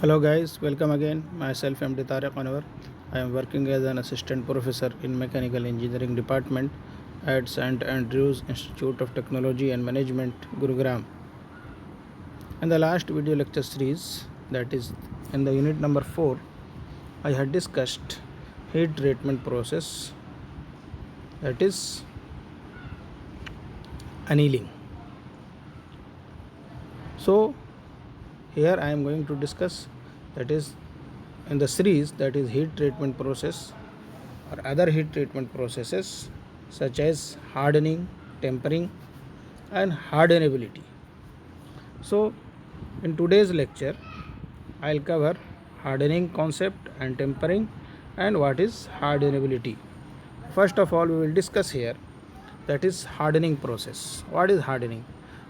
Hello guys, welcome again. Myself MD Tariq Anwar. I am working as an assistant professor in mechanical engineering department at St Andrews Institute of Technology and Management, Gurugram. In the last video lecture series, that is in the unit number 4, I had discussed heat treatment process, that is annealing. So here I am going to discuss, that is in the series, that is heat treatment process or other heat treatment processes such as hardening, tempering and hardenability. So in today's lecture I'll cover hardening concept and tempering and what is hardenability. First of all, we will discuss here, that is hardening process. What is hardening?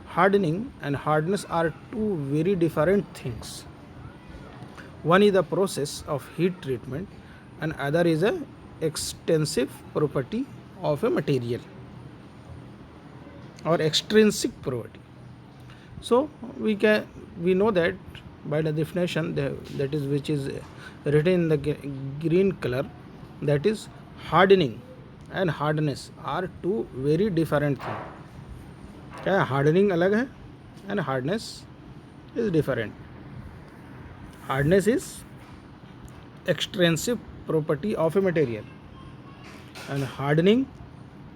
Hardening and hardness are two very different things. One is the process of heat treatment and other is a extensive property of a material or extrinsic property. So we know that by the definition, that is which is written in the green color, that is hardening and hardness are two very different things. क्या है? Hardening अलग है and hardness is different. Hardness is extrinsic property of a material and hardening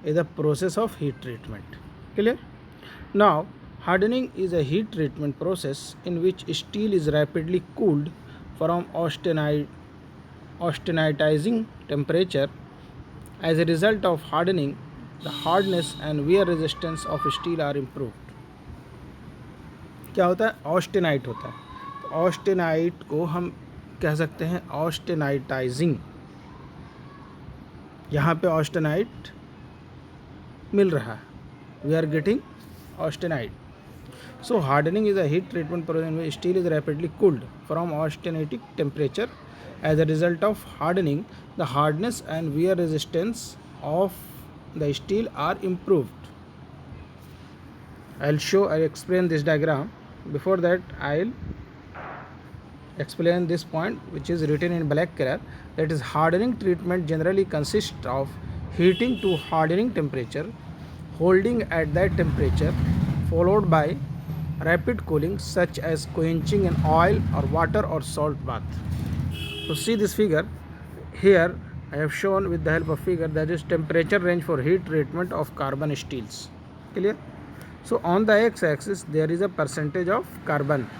is the process of heat treatment. Clear? Now, hardening is a heat treatment process in which steel is rapidly cooled from austenitizing temperature. As a result of hardening, the hardness and wear resistance of steel are improved. क्या होता है? Austenite होता है. तो austenite को हम कह सकते हैं ऑस्टेनाइटाइजिंग. यहाँ पे ऑस्टेनाइट मिल रहा है. We are getting austenite. So hardening is a heat treatment process in which steel is rapidly cooled from austenitic temperature. As a result of hardening, the hardness and wear resistance of the steel are improved. I'll explain this diagram. Before that, I'll explain this point which is written in black color. That is, hardening treatment generally consists of heating to hardening temperature, holding at that temperature, followed by rapid cooling such as quenching in oil or water or salt bath. So see this figure here. I have shown with the help of figure, that is temperature range for heat treatment of carbon steels. Clear? So on the x-axis there is a percentage of carbon,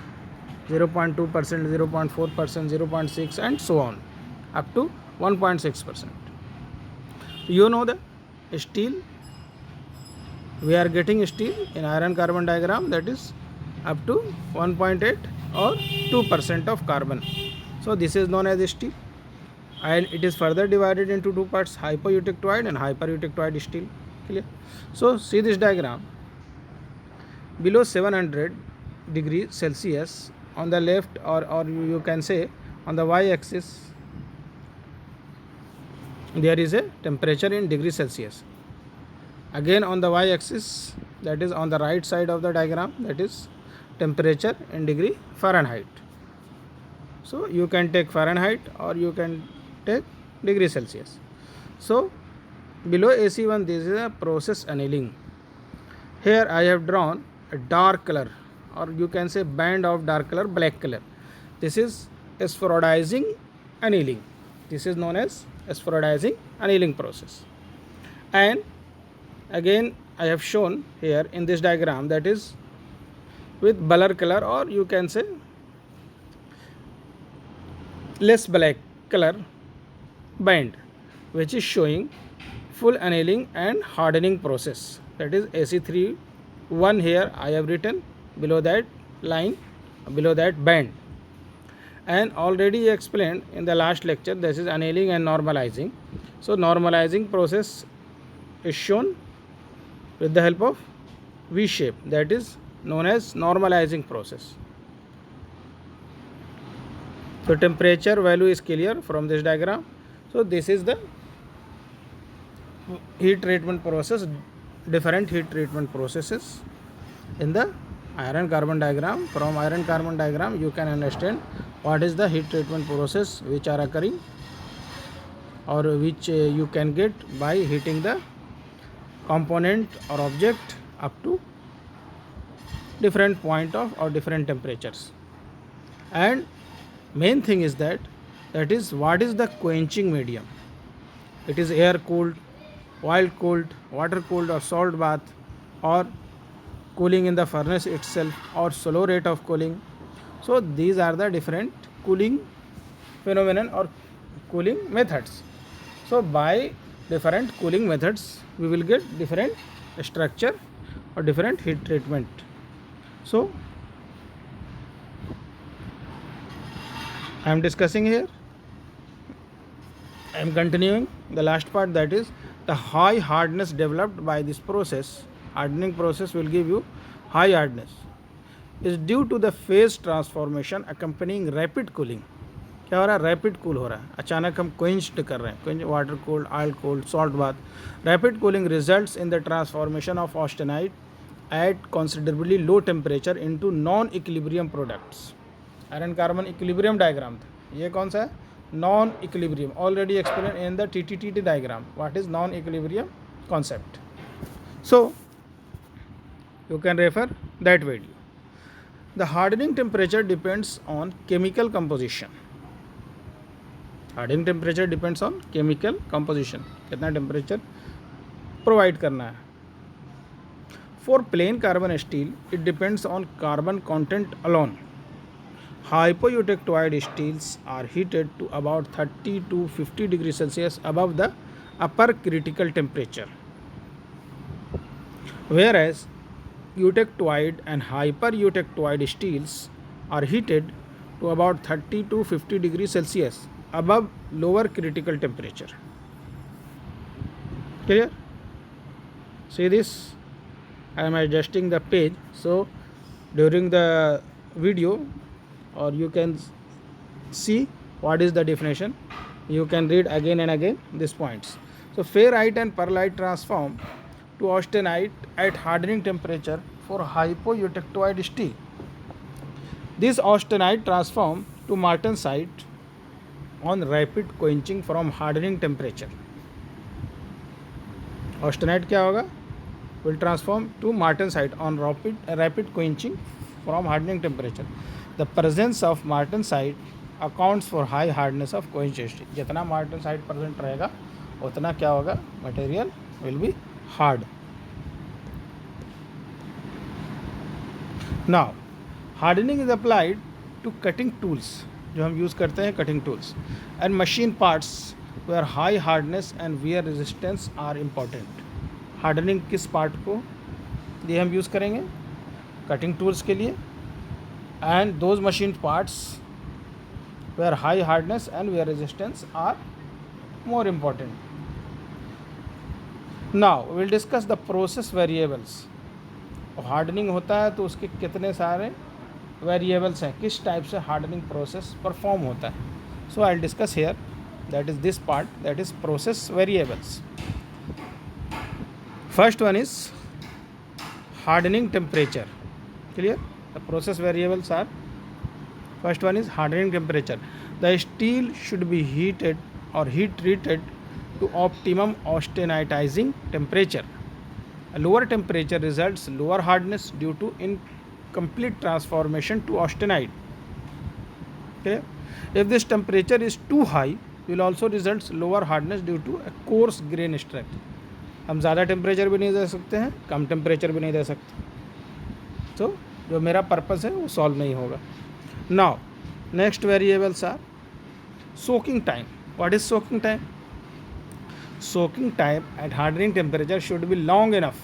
0.2%, 0.4%, 0.6 and so on up to 1.6%. You know the steel, we are getting steel in iron carbon diagram, that is up to 1.8 or 2% of carbon. So this is known as steel, and it is further divided into two parts, hypoeutectoid and hypereutectoid steel. Clear? So see this diagram. Below 700 degrees Celsius on the left, or you can say on the y-axis, there is a temperature in degrees Celsius. Again on the y-axis, that is on the right side of the diagram, that is temperature in degree Fahrenheit. So you can take Fahrenheit or you can take degree Celsius. So below AC1, this is a process annealing. Here I have drawn a dark color, or you can say band of dark color, black color. This is asphorodizing annealing. This is known as asphorodizing annealing process. And again I have shown here in this diagram, that is with blur color, or you can say less black color band, which is showing full annealing and hardening process, that is AC3 1. Here I have written below that line, below that band, and already explained in the last lecture, this is annealing and normalizing. So normalizing process is shown with the help of V shape, that is known as normalizing process. So temperature value is clear from this diagram. So this is the heat treatment process, different heat treatment processes in the iron carbon diagram. From iron carbon diagram you can understand what is the heat treatment process which are occurring or which you can get by heating the component or object up to different point of or different temperatures. And main thing is that is what is the quenching medium. It is air cooled, oil cooled, water cooled, or salt bath, or cooling in the furnace itself, or slow rate of cooling. So these are the different cooling phenomenon or cooling methods. So by different cooling methods we will get different structure or different heat treatment. So I am discussing here, I am continuing the last part, that is the high hardness developed by this process. Hardening process will give you high hardness is due to the phase transformation accompanying rapid cooling. क्या हो रहा है, rapid cool हो रहा है, अचानक हम quenched कर रहे हैं, quench water cold, oil cold, salt bath. Rapid cooling results in the transformation of austenite at considerably low temperature into non equilibrium products. Iron carbon equilibrium diagram था, ये कौन सा है, non equilibrium. Already explain in the TTT diagram what is non equilibrium concept. So you can refer that video. The hardening temperature depends on chemical composition. Hardening temperature depends on chemical composition. कितना temperature provide करना है. For plain carbon steel, it depends on carbon content alone. Hypoeutectoid steels are heated to about 30 to 50 degrees Celsius above the upper critical temperature, whereas eutectoid and hypereutectoid steels are heated to about 30 to 50 degrees Celsius above lower critical temperature. Clear? See this? I am adjusting the page, so during the video or you can see what is the definition. You can read again and again these points. So ferrite and pearlite transform to austenite at hardening temperature for hypoeutectoid steel. This austenite transform to martensite on rapid quenching from hardening temperature. Austenite क्या होगा, will transform to martensite on rapid quenching from hardening temperature. The presence of martensite accounts for high hardness of quenched steel. जितना martensite present रहेगा उतना क्या होगा, material will be hard. Now hardening is applied to cutting tools, जो हम use करते हैं cutting tools, and machine parts where high hardness and wear resistance are important. hardening किस part को लिए हम यूज़ करेंगे, cutting tools के लिए, and those machine parts where high hardness and wear resistance are more important. Now we will discuss the process variables. Hardening होता है तो उसके कितने सारे वेरिएबल्स हैं, किस टाइप से हार्डनिंग प्रोसेस परफॉर्म होता है. So I will discuss here, that is this part, that is process variables. First one is hardening temperature. Clear? The process variables are, first one is hardening temperature. The steel should be heated और heat treated to optimum austenitizing temperature. A lower temperature results lower hardness due to incomplete transformation to austenite. Okay? If this temperature is too high, will also results lower hardness due to a coarse grain structure. हम ज़्यादा temperature भी नहीं दे सकते हैं, कम temperature भी नहीं दे सकते, तो जो मेरा पर्पस है वो सॉल्व नहीं होगा. Now next variables are soaking time. What is soaking time? Soaking time at hardening temperature should be long enough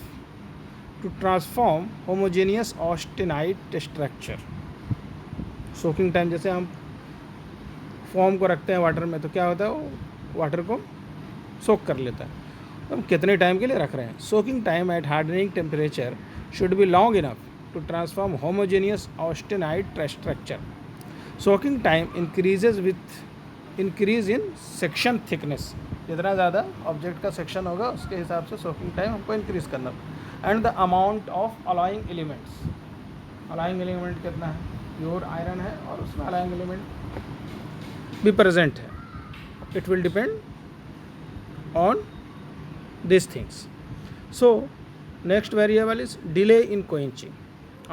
to transform homogeneous austenite structure. Soaking time, जैसे हम फॉर्म को रखते हैं वाटर में तो क्या होता है, वो वाटर को सोक कर लेता है. तो हम कितने टाइम के लिए रख रहे हैं. Soaking time at hardening temperature should be long enough to transform homogeneous austenite structure. Soaking time increases with increase in section thickness. जितना ज़्यादा ऑब्जेक्ट का सेक्शन होगा उसके हिसाब से सोकिंग टाइम हमको इंक्रीज़ करना. And the amount of alloying elements. Alloying element कितना है, प्योर आयरन है और उसमें अलाइंग एलिमेंट भी प्रेजेंट है. It will depend on these things. So next variable is delay in quenching.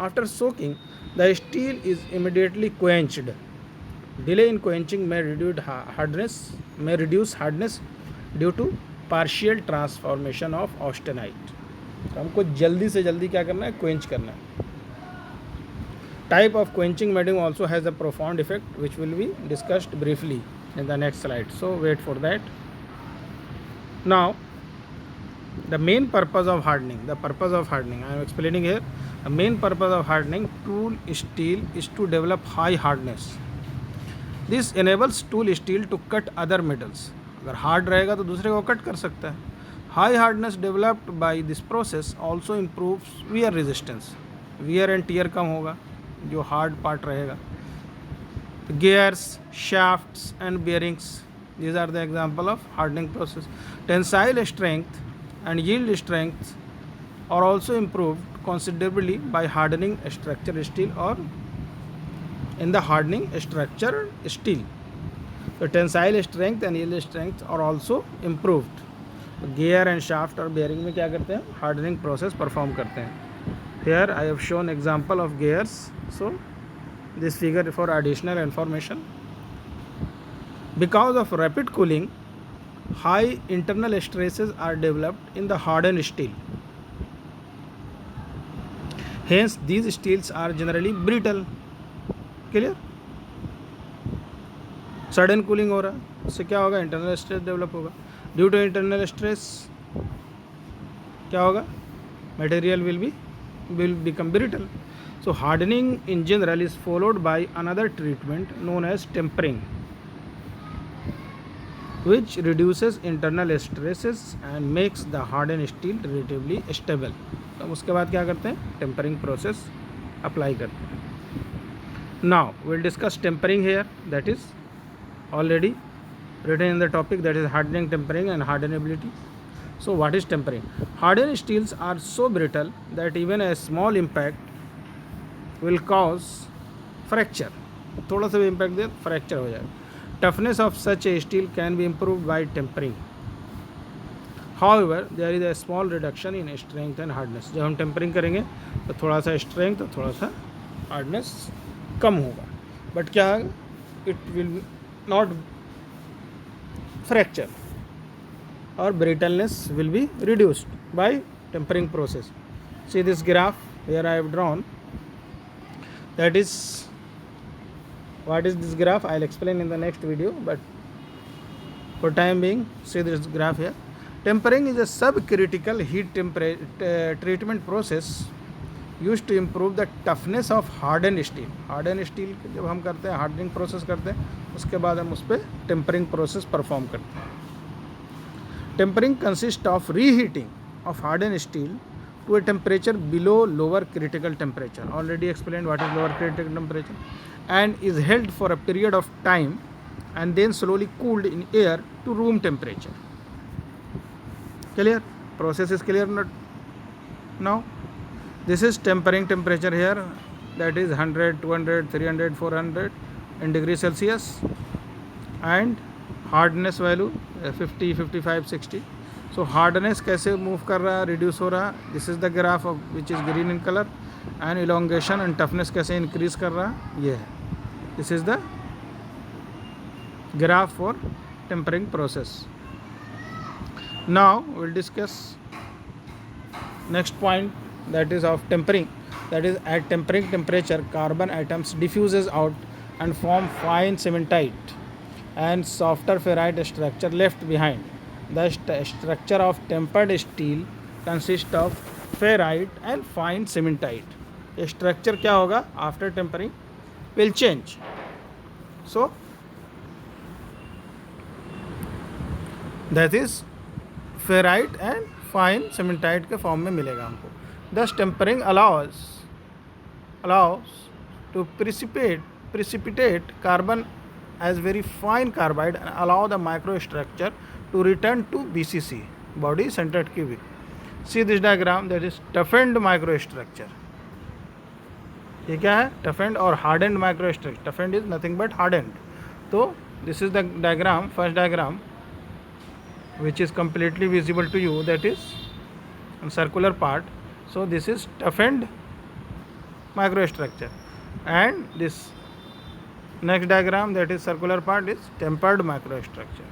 After soaking, the steel is immediately quenched. Delay in quenching may reduce hardness due to partial transformation of austenite. तो हमको जल्दी से जल्दी क्या करना है, quench करना है. Type of quenching medium also has a profound effect which will be discussed briefly in the next slide. So wait for that. Now the main purpose of hardening, I am explaining here. The main purpose of hardening tool steel is to develop high hardness. This enables tool steel to cut other metals. अगर hard रहेगा तो दूसरे को cut कर सकता है. High hardness developed by this process also improves wear resistance. Wear and tear कम होगा जो हार्ड पार्ट रहेगा. Gears, shafts and bearings, these are the example of hardening process. Tensile strength and yield strength are also improved considerably by hardening structure steel or in the hardening structure steel. So tensile strength and yield strength are also improved. Gear and shaft और bearing में क्या करते हैं, hardening process perform करते हैं. Here I have shown example of gears. So this figure for additional information. Because of rapid cooling, high internal stresses are developed in the hardened steel. Hence, these steels are generally brittle. Clear? Sudden cooling हो रहा है, उससे क्या होगा, internal stress develop होगा. Due to internal stress क्या होगा, material will become brittle. So hardening in general is followed by another treatment known as tempering, which reduces internal stresses and makes the hardened steel relatively stable. तो हम उसके बाद क्या करते हैं, tampering process apply करते हैं. Now will discuss tempering here, that is already written in the topic, that is hardening, tempering and hardenability. So what is tempering? Hardened steels are so brittle that even a small impact will cause fracture. थोड़ा सा भी impact दे fracture हो जाएगा. Toughness of such a steel can be improved by tempering. However, there is a small reduction in strength and hardness. जब हम tampering करेंगे तो थोड़ा सा स्ट्रेंथ और थोड़ा सा हार्डनेस कम होगा, बट क्या है, it will not fracture or brittleness will be reduced by tempering process. See this graph here I have drawn, that is what is this graph, I will explain in the next video, but for time being see this graph here. Tempering is a subcritical heat treatment process used to improve the toughness of hardened steel. hardened steel जब हम करते हैं, hardening process करते हैं, उसके बाद हम उस पर टेम्परिंग प्रोसेस परफॉर्म करते हैं. Tempering consist of reheating of hardened steel to a temperature below lower critical temperature. Already explained what is lower critical temperature, and is held for a period of time and then slowly cooled in air to room temperature. Clear? Process is clear not now? This is tempering temperature here, that is 100, 200, 300, 400 in degree Celsius, and hardness value 50, 55, 60. So hardness कैसे move कर रहा है, reduce हो रहा है. This is the graph of which is green in colour, and elongation and toughness कैसे increase कर रहा है, ये है. This is the graph for tempering process. Now will discuss next point, that is of tempering. That is, at tempering temperature, carbon atoms diffuses out and form fine cementite and softer ferrite structure left behind. The structure of tempered steel consists of ferrite and fine cementite. Structure क्या होगा after tempering will change. So that is ferrite and fine cementite के form में मिलेगा हमको. दस tampering allows to precipitate carbon as very fine carbide and allow the microstructure to return to BCC, body centered cubic. See this diagram, that is toughened microstructure. ये क्या है, toughened और hardened microstructure. Toughened is nothing but hardened. तो this is the diagram, first diagram which is completely visible to you, that is circular part. So this is toughened microstructure, and this next diagram, that is circular part, is tempered microstructure.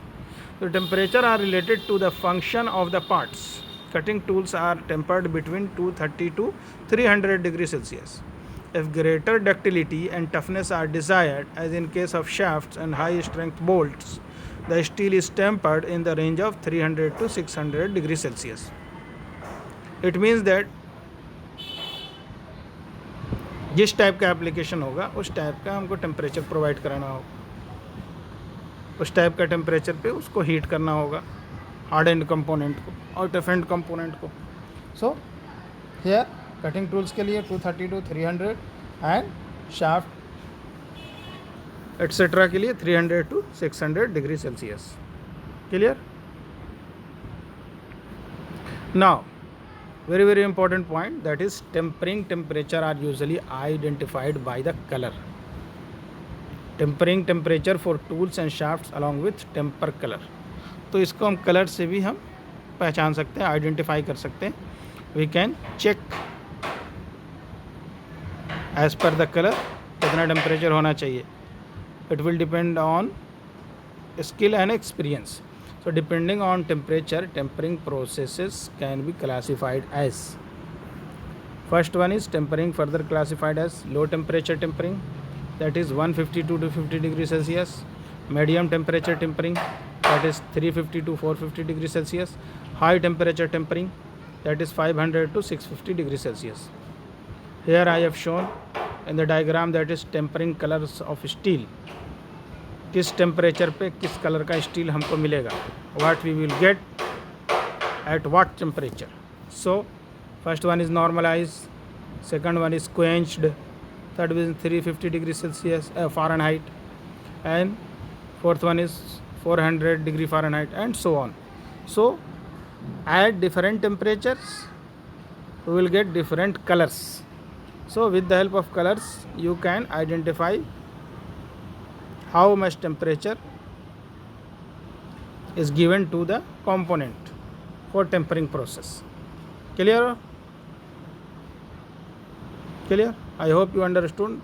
So temperature are related to the function of the parts. Cutting tools are tempered between 230 to 300 degrees Celsius. If greater ductility and toughness are desired, as in case of shafts and high strength bolts, the steel is tempered in the range of 300 to 600 degrees Celsius. It means that जिस type का application होगा उस type का हमको temperature provide कराना होगा, उस type का टेम्परेचर पे उसको हीट करना होगा, हार्डेंड कंपोनेंट को और टफेंड कंपोनेंट को. सो हियर कटिंग टूल्स के लिए 230 to 300 एंड शाफ्ट एट्सेट्रा के लिए 300 to 600 degree Celsius. Clear? Now very important point, that is tempering temperature are usually identified by the color. Tempering temperature for tools and shafts along with temper color. तो इसको हम colour से भी हम पहचान सकते हैं, आइडेंटिफाई कर सकते हैं. We can check as per the colour कितना टेम्परेचर होना चाहिए. It will depend on skill and experience. So depending on temperature, tempering processes can be classified as, first one is tempering, further classified as low temperature tempering, that is 152 to 50 degrees Celsius. Medium temperature tempering, that is 350 to 450 degrees Celsius. High temperature tempering, that is 500 to 650 degrees Celsius. Here I have shown in the diagram, that is tempering colors of steel. किस temperature पे किस colour का steel हमको मिलेगा, what we will get at what temperature. So first one is normalise, second one is quenched, third one is 350 degree Celsius Fahrenheit, and fourth one is 400 degree Fahrenheit, and so on. So at different temperatures we will get different colours. So with the help of colours you can identify how much temperature is given to the component for tempering process. Clear? I hope you understood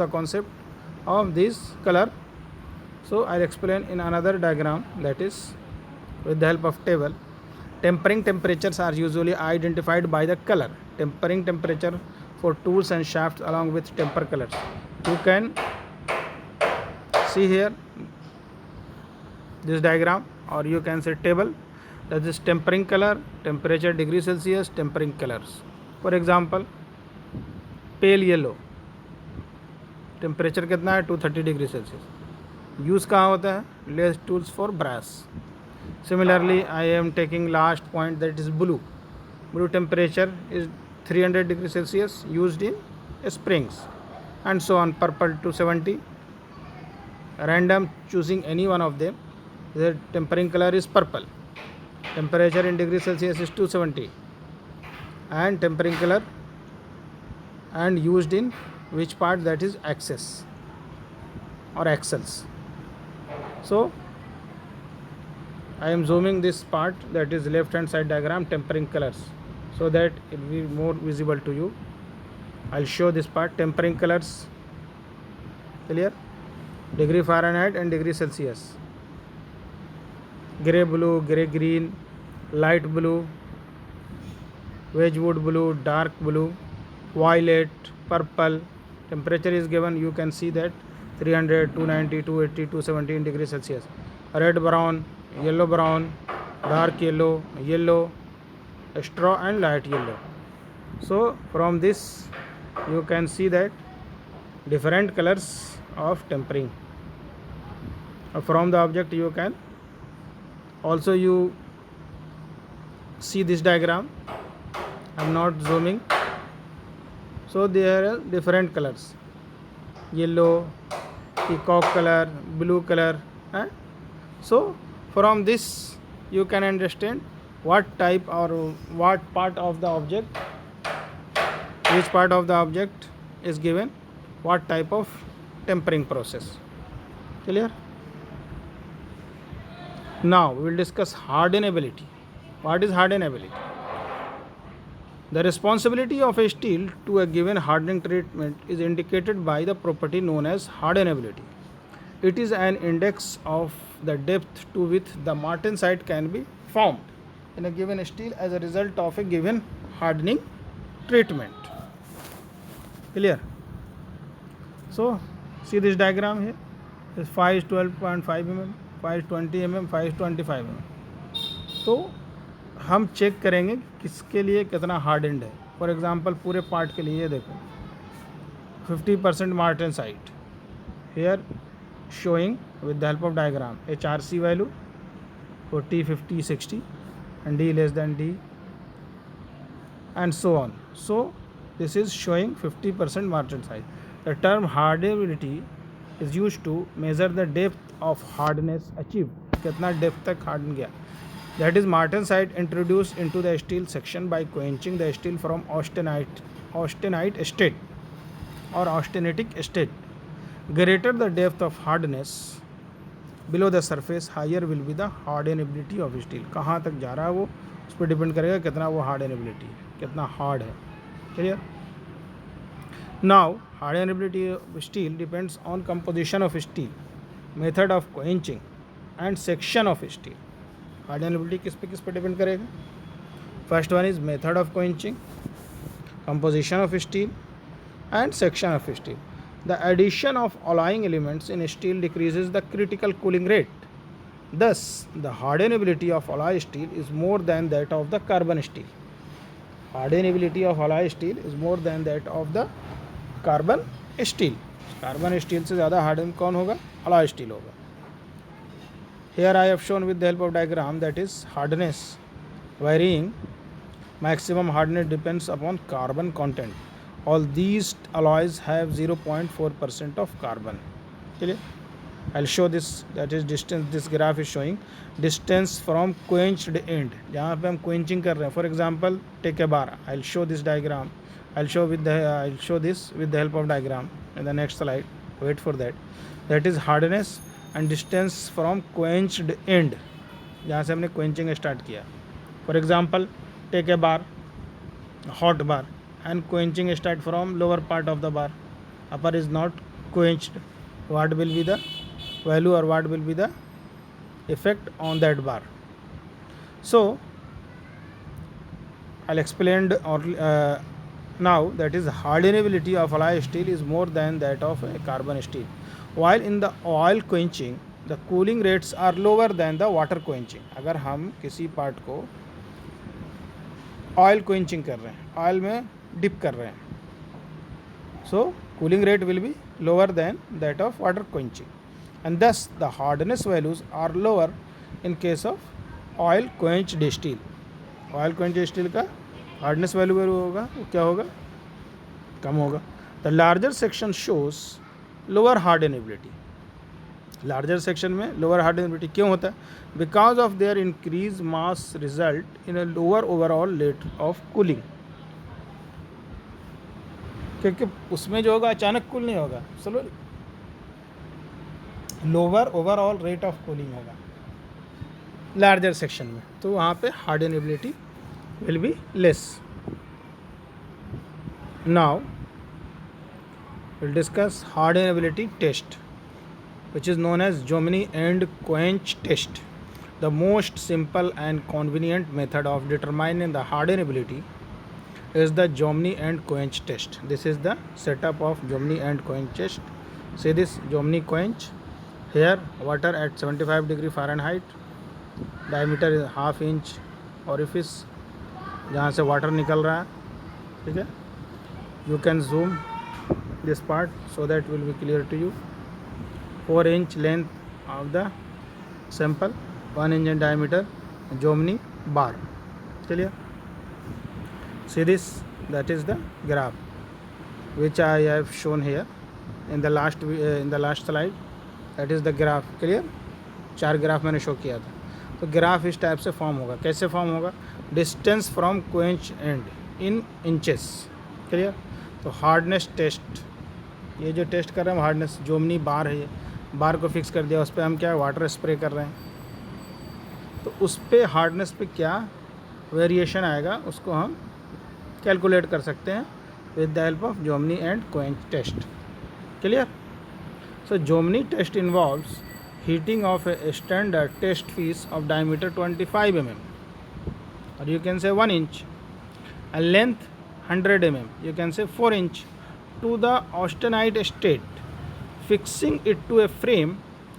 the concept of this color. So I'll explain in another diagram, that is with the help of table. Tempering temperatures are usually identified by the color. Tempering temperature for tools and shafts along with temper colors. You can see here this diagram, or you can say table, that is tempering color, temperature degree Celsius, tempering colors. For example, pale yellow, temperature कितना है 230 degree Celsius. Use कहाँ होता है? Less tools for brass. Similarly, I am taking last point, that is blue. Blue temperature is 300 degrees Celsius, used in springs, and so on. Purple 270. Random, choosing any one of them. The tempering color is purple. Temperature in degrees Celsius is 270, and tempering color, and used in which part? That is axis or axles. So I am zooming this part, that is left hand side diagram, tempering colors, so that it will be more visible to you. I'll show this part, tempering colors. Clear? Degree Fahrenheit and degree Celsius. Grey blue, grey green, light blue, Wedgwood blue, dark blue, violet, purple. Temperature is given, you can see that 300, 290, 280, 270 degrees Celsius. Red brown, yellow brown, dark yellow, yellow, straw and light yellow. So from this you can see that different colors of tempering. From the object you can also you see this diagram. I am not zooming. So there are different colors, yellow, peacock color, blue color. So from this you can understand what type or what part of the object, which part of the object is given what type of tempering process. Clear? Now we will discuss hardenability. What is hardenability? The responsibility of a steel to a given hardening treatment is indicated by the property known as hardenability. It is an index of the depth to which the martensite can be formed in a given steel as a result of a given hardening treatment. Clear? So see this diagram here. This 5 is 12.5 mm, 5 is 20 mm, 5 is 25 mm. तो हम check करेंगे किसके लिए कितना hardened है. For example पूरे part के लिए देखो 50% martensite here showing with the help of diagram HRC value for T 50 60 and D less than D and so on. So this is showing 50% martensite. The term hardenability is used to measure the depth of hardness achieved. कितना depth तक harden गया. That is martensite introduced into the steel section by quenching the steel from austenite state or austenitic state. Greater the depth of hardness below the surface, higher will be the hardenability of steel. कहाँ तक जा रहा है वो उस पर depend करेगा कितना वो hardenability है, कितना हार्ड है. Clear? Now hardenability of steel depends on composition of steel, method of quenching and section of steel. Hardenability किस पे डिपेंड करेगा. First one is method of quenching, composition of steel and section of steel. The addition of alloying elements in steel decreases the critical cooling rate. Thus the hardenability of alloy steel is more than that of the carbon steel. Hardenability of alloy steel is more than that of the carbon steel. Carbon steel से ज़्यादा harden कौन होगा? अलाइ steel होगा. Here I have shown with the help of diagram that is hardness varying. Maximum hardness depends upon carbon content. All these alloys have 0.4% of carbon. Clear? I'll show this, that is distance. This graph is showing distance from quenched end. जहाँ पे हम quenching कर रहे हैं. For example, take a bar. I'll show this diagram. I'll show this with the help of diagram in the next slide. Wait for that. That is hardness and distance from quenched end, जहाँ से हमने quenching start किया. For example, take a bar, hot bar, and quenching start from lower part of the bar. Upper is not quenched. What will be the value or what will be the effect on that bar? So I'll explain now that is hardenability of alloy steel is more than that of a carbon steel. While in the oil quenching the cooling rates are lower than the water quenching. अगर हम किसी part को oil quenching कर रहे हैं, oil में dip कर रहे हैं, so cooling rate will be lower than that of water quenching and thus the hardness values are lower in case of oil quenched steel. Oil quenched steel का hardness value होगा वो क्या होगा? कम होगा. The larger section shows lower hardenability. Larger section में lower hardenability क्यों होता है? Because of their increase mass result in a lower overall rate of cooling. क्योंकि उसमें जो होगा अचानक कूल नहीं होगा, चलो lower overall rate of cooling होगा लार्जर सेक्शन में, तो वहाँ पे hardenability will be less. Now we'll discuss hardenability test, which is known as Jominy and Quench test. The most simple and convenient method of determining the hardenability is the Jominy and Quench test. This is the setup of Jominy and Quench test. See this Jominy Quench. Here water at 75 degree Fahrenheit. Diameter is ½ inch orifice जहाँ से water निकल रहा है. ठीक है, you can zoom this part so that will be clear to you. 4 inch length of the sample, 1 inch in diameter, Jominy bar. Clear? See this, that is the graph which I have shown here in the last slide. That is the graph. Clear? 4 graph मैंने show किया था. तो graph इस type से form होगा. कैसे form होगा? Distance from quench and in inches. Clear? तो हार्डनेस टेस्ट, ये जो टेस्ट कर रहे हैं हार्डनेस, जोमनी बार है, ये बार को फिक्स कर दिया, उस पर हम क्या वाटर स्प्रे कर रहे हैं, तो उस पर हार्डनेस पे क्या वेरिएशन आएगा उसको हम कैलकुलेट कर सकते हैं with the help of Jominy and quench test. Clear? So Jominy test involves heating of a standard test piece of diameter 25 mm, or you can say 1 inch, and length 100 mm, you can say 4 inch, to the austenite state, fixing it to a frame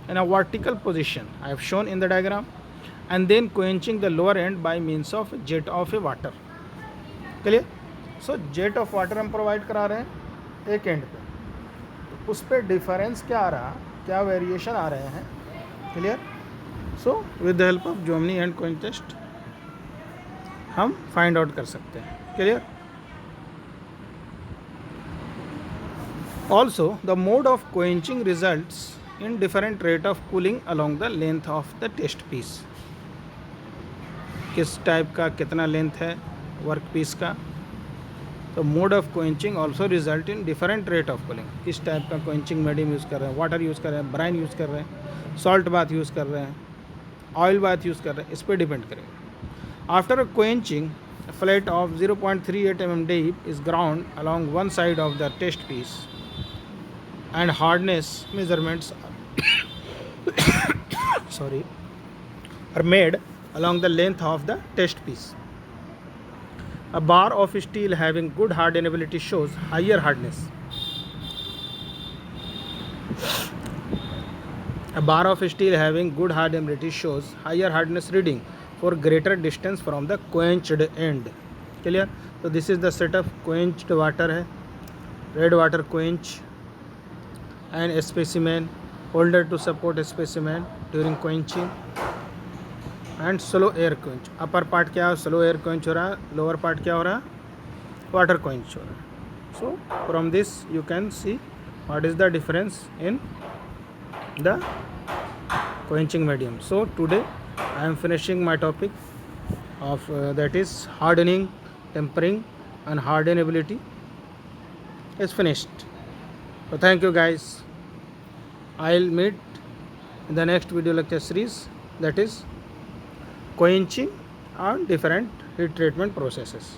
in a vertical position I have shown in the diagram, and then quenching the lower end by means of jet of a water. Clear? So jet of water हम provide करा रहे हैं एक and पे, तो उस पर difference क्या आ रहा, क्या वेरिएशन आ रहे हैं. Clear? So with the help of Jominy and quench test हम फाइंड आउट कर सकते हैं. Clear? Also the mode of quenching results in different rate of cooling along the length of the test piece. किस type का कितना length है work piece का, तो mode of quenching also result in different rate of cooling. किस type का quenching medium use कर रहे हैं, वाटर यूज़ कर रहे हैं, ब्राइन यूज़ कर रहे हैं, सॉल्ट बाथ यूज़ कर रहे हैं, ऑयल बाथ यूज़ कर रहे हैं, इस पर डिपेंड करेगा. After quenching flat of 0.38 mm deep is ground along one side of the test piece and hardness measurements sorry are made along the length of the test piece. A bar of steel having good hardenability shows higher hardness. A bar of steel having good hardenability shows higher hardness reading for greater distance from the quenched end. Clear? So this is the setup. Quenched water है, red water quench, and a specimen holder to support a specimen during quenching, and slow air quench. Upper part क्या slow air quench हो रहा है, lower part क्या हो रहा है water quench हो रहा है. So from this you can see what is the difference in the quenching medium. So today I am finishing my topic of that is hardening, tempering and hardenability is finished. So thank you guys. I'll meet in the next video lecture series, that is quenching and different heat treatment processes.